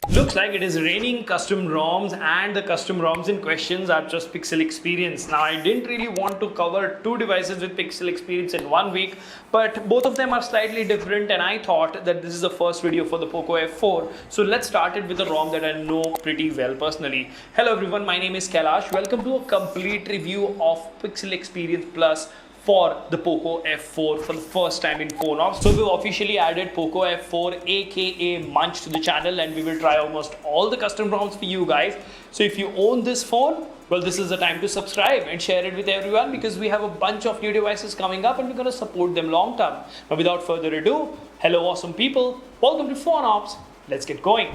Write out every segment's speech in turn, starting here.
Looks like it is raining custom ROMs, and the custom ROMs in questions are just Pixel Experience. Now, I didn't really want to cover two devices with Pixel Experience in 1 week, but both of them are slightly different, and I thought that this is the first video for the Poco F4. So let's start it with a ROM that I know pretty well personally. Hello everyone, my name is Kailash. Welcome to a complete review of Pixel Experience Plus for the Poco F4 for the first time in PhoneOps. So we've officially added Poco F4 aka Munch to the channel, and we will try almost all the custom ROMs for you guys. So if you own this phone, well, this is the time to subscribe and share it with everyone, because we have a bunch of new devices coming up and we're going to support them long term. But without further ado, hello awesome people, welcome to PhoneOps. Let's get going.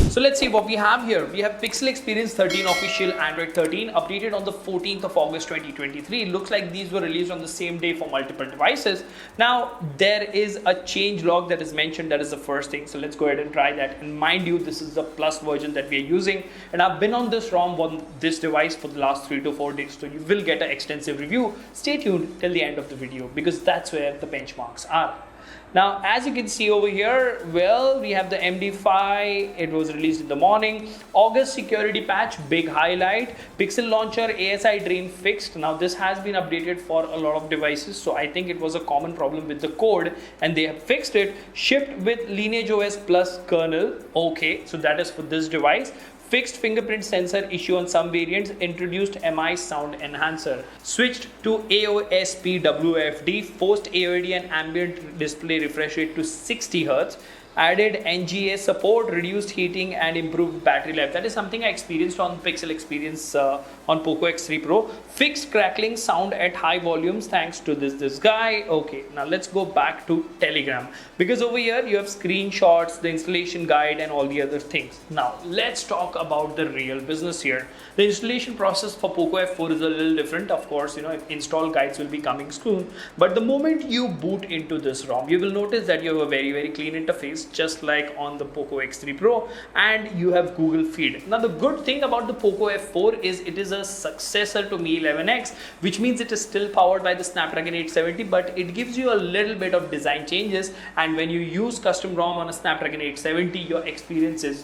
So let's see what we have here. We have Pixel Experience 13 official Android 13 updated on the 14th of August 2023. Looks like these were released on the same day for multiple devices. Now there is a change log that is mentioned. That is the first thing. So let's go ahead and try that. And mind you, this is the plus version that we are using. And I've been on this ROM on this device for the last 3 to 4 days. So you will get an extensive review. Stay tuned till the end of the video, because that's where the benchmarks are. Now, as you can see over here, well, we have the MD5, it was released in the morning. August security patch, big highlight. Pixel Launcher ASI drain fixed. Now, this has been updated for a lot of devices, so I think it was a common problem with the code and they have fixed it. Shipped with Lineage OS Plus kernel. Okay, so that is for this device. Fixed fingerprint sensor issue on some variants, introduced MI sound enhancer, switched to AOSP WFD, forced AOD and ambient display refresh rate to 60 Hz, added NGA support, reduced heating and improved battery life. That is something I experienced on Pixel Experience on Poco X3 Pro. Fixed crackling sound at high volumes thanks to this guy. Okay, now let's go back to Telegram, because over here you have screenshots, the installation guide and all the other things. Now let's talk about the real business here. The installation process for Poco F4 is a little different. Of course, install guides will be coming soon, but the moment you boot into this ROM, you will notice that you have a very clean interface, just like on the Poco X3 Pro, and you have Google Feed. Now the good thing about the Poco F4 is it is a successor to Mi 11X, which means it is still powered by the Snapdragon 870, but it gives you a little bit of design changes, and when you use custom ROM on a Snapdragon 870, your experience is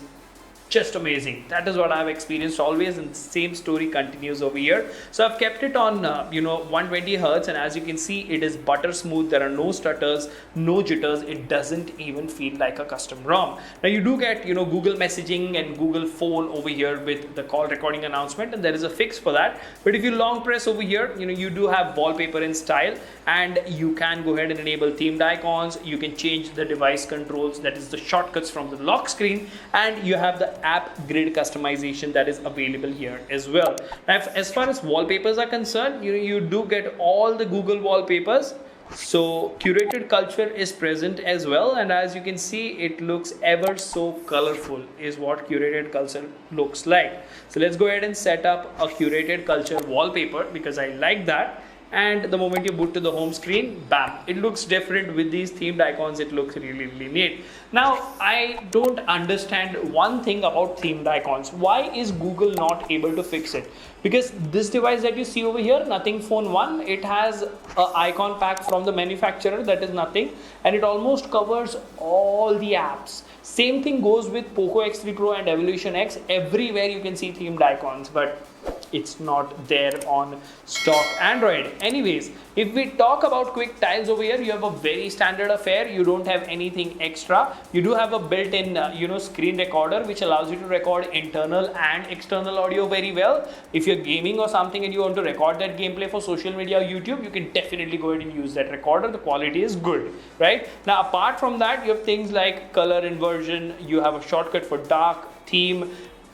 just amazing. That is what I have experienced always, and the same story continues over here. So I've kept it on 120 Hz, and as you can see, it is butter smooth. There are no stutters, no jitters. It doesn't even feel like a custom ROM. Now you do get Google messaging and Google phone over here with the call recording announcement, and there is a fix for that. But if you long press over here, you do have wallpaper in style, and you can go ahead and enable themed icons. You can change the device controls, that is the shortcuts from the lock screen, and you have the app grid customization that is available here as well. Now, as far as wallpapers are concerned, you do get all the Google wallpapers. So curated culture is present as well, and as you can see, it looks ever so colorful is what curated culture looks like. So let's go ahead and set up a curated culture wallpaper, because I like that. And the moment you boot to the home screen, bam, it looks different with these themed icons. It looks really neat. Now I don't understand one thing about themed icons. Why is Google not able to fix it? Because this device that you see over here, Nothing Phone 1, it has an icon pack from the manufacturer, that is nothing, and it almost covers all the apps. Same thing goes with Poco X3 Pro and Evolution X. Everywhere you can see themed icons, but it's not there on stock Android. Anyways, if we talk about quick tiles over here, you have a very standard affair. You don't have anything extra. You do have a built-in screen recorder, which allows you to record internal and external audio very well. If you're gaming or something and you want to record that gameplay for social media or YouTube, you can definitely go ahead and use that recorder. The quality is good, right? Now apart from that, you have things like color inversion. You have a shortcut for dark, theme,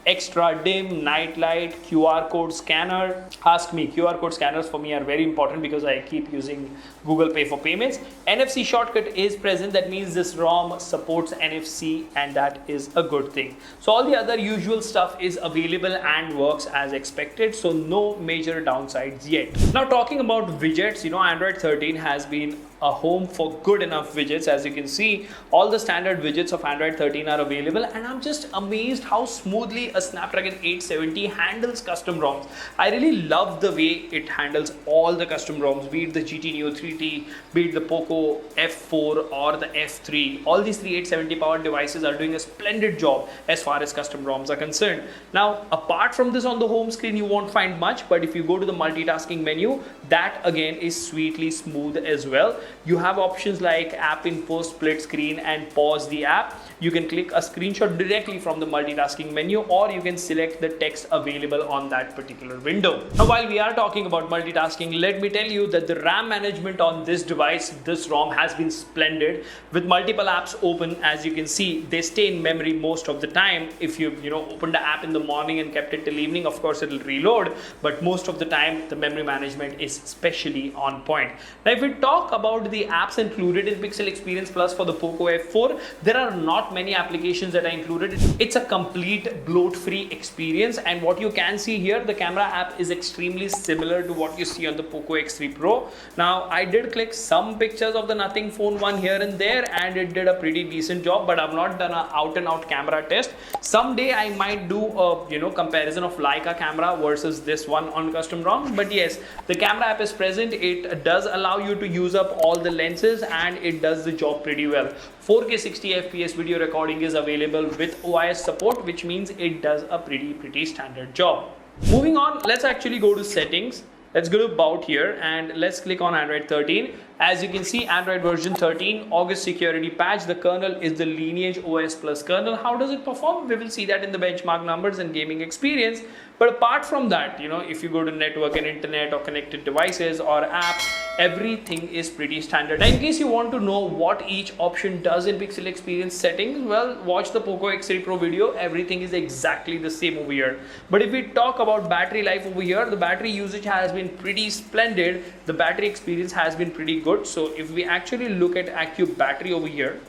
extra dim, night light, QR code scanner. Ask me, QR code scanners for me are very important because I keep using Google Pay for payments. NFC shortcut is present. That means this ROM supports NFC, and that is a good thing. So all the other usual stuff is available and works as expected. So no major downsides yet. Now talking about widgets, Android 13 has been a home for good enough widgets. As you can see, all the standard widgets of Android 13 are available, and I'm just amazed how smoothly a Snapdragon 870 handles custom ROMs. I really love the way it handles all the custom ROMs, be it the GT Neo 3T, be it the Poco F4 or the F3. All these three 870 powered devices are doing a splendid job as far as custom ROMs are concerned. Now, apart from this, on the home screen you won't find much, but if you go to the multitasking menu, that again is sweetly smooth as well. You have options like app info, split screen and pause the app. You can click a screenshot directly from the multitasking menu, or you can select the text available on that particular window. Now, while we are talking about multitasking, let me tell you that the RAM management on this device, this ROM, has been splendid. With multiple apps open, as you can see, they stay in memory most of the time. If you opened the app in the morning and kept it till evening, of course it will reload, but most of the time the memory management is especially on point. Now, if we talk about the apps included in Pixel Experience Plus for the Poco F4, there are not many applications that are included. It's a complete bloat-free experience, and what you can see here, the camera app is extremely similar to what you see on the Poco X3 Pro. Now, I did click some pictures of the Nothing Phone 1 here and there, and it did a pretty decent job, but I've not done an out-and-out camera test. Someday I might do a comparison of Leica camera versus this one on custom ROMs. But yes, the camera app is present. It does allow you to use up all the lenses, and it does the job pretty well. 4K 60 FPS video recording is available with OIS support, which means it does a pretty standard job. Moving on, let's actually go to settings. Let's go to about here and let's click on Android 13. As you can see, Android version 13, August security patch. The kernel is the Lineage OS Plus kernel. How does it perform? We will see that in the benchmark numbers and gaming experience. But apart from that, if you go to network and internet or connected devices or apps, everything is pretty standard. Now, in case you want to know what each option does in Pixel Experience settings, well, watch the Poco X3 Pro video. Everything is exactly the same over here. But if we talk about battery life over here, the battery usage has been pretty splendid. The battery experience has been pretty good. So if we actually look at Accu battery over here,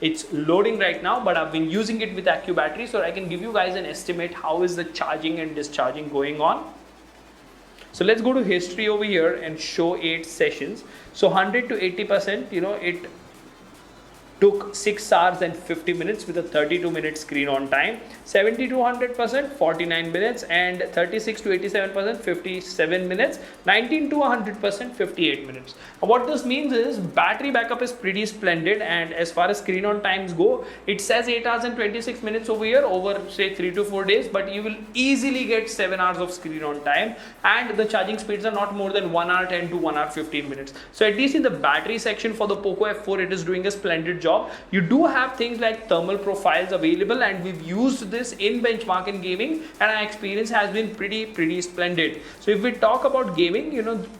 it's loading right now, but I've been using it with Accu battery, so I can give you guys an estimate how is the charging and discharging going on. So let's go to history over here and show 8 sessions. So 100 to 80%, it took 6 hours and 50 minutes with a 32-minute screen on time. 70 to 100%, 49 minutes, and 36 to 87%, 57 minutes. 19 to 100%, 58 minutes. And what this means is battery backup is pretty splendid, and as far as screen on times go, it says 8 hours and 26 minutes over here over say 3 to 4 days, but you will easily get 7 hours of screen on time, and the charging speeds are not more than 1 hour 10 to 1 hour 15 minutes. So at least in the battery section for the Poco F4, it is doing a splendid job. You do have things like thermal profiles available, and we've used this in benchmark and gaming, and our experience has been pretty splendid. So if we talk about gaming,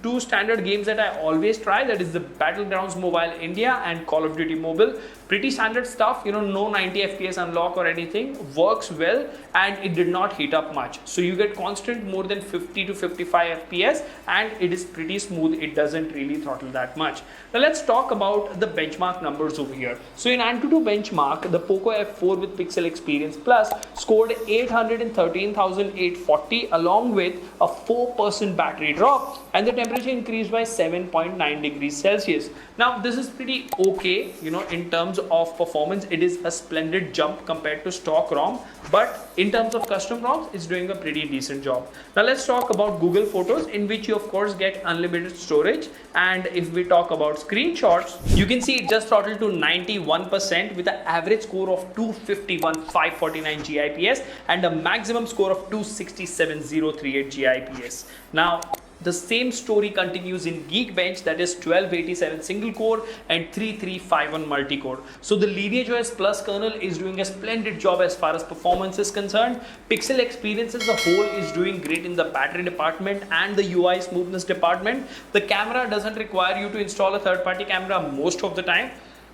2 standard games that I always try, that is the Battlegrounds Mobile India and Call of Duty Mobile. Pretty standard stuff, no 90 FPS unlock or anything, works well, and it did not heat up much. So you get constant more than 50 to 55 FPS, and it is pretty smooth. It doesn't really throttle that much. Now let's talk about the benchmark numbers over here. So in AnTuTu benchmark, the Poco F4 with Pixel Experience Plus scored 813,840 along with a 4% battery drop, and the temperature increased by 7.9 degrees Celsius. Now this is pretty okay, in terms of performance. It is a splendid jump compared to stock ROM, but in terms of custom ROMs, it's doing a pretty decent job. Now let's talk about Google Photos, in which you of course get unlimited storage, and if we talk about screenshots, you can see it just throttled to 91% with an average score of 251,549 GIPS and a maximum score of 267,038 GIPS. Now the same story continues in Geekbench, that is 1287 single core and 3351 multi-core. So the Lineage OS Plus kernel is doing a splendid job as far as performance is concerned. Pixel Experience as a whole is doing great in the battery department and the UI smoothness department. The camera doesn't require you to install a third-party camera most of the time.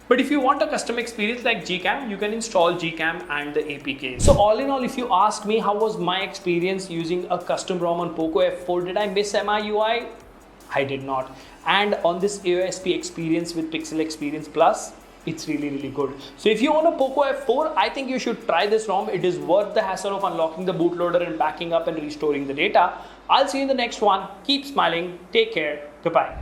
But if you want a custom experience like Gcam, you can install Gcam and the APK. So all in all, if you ask me how was my experience using a custom ROM on Poco F4, did I miss MIUI? I did not. And on this AOSP experience with Pixel Experience Plus, it's really good. So if you own a Poco F4, I think you should try this ROM. It is worth the hassle of unlocking the bootloader and backing up and restoring the data. I'll see you in the next one. Keep smiling. Take care. Goodbye.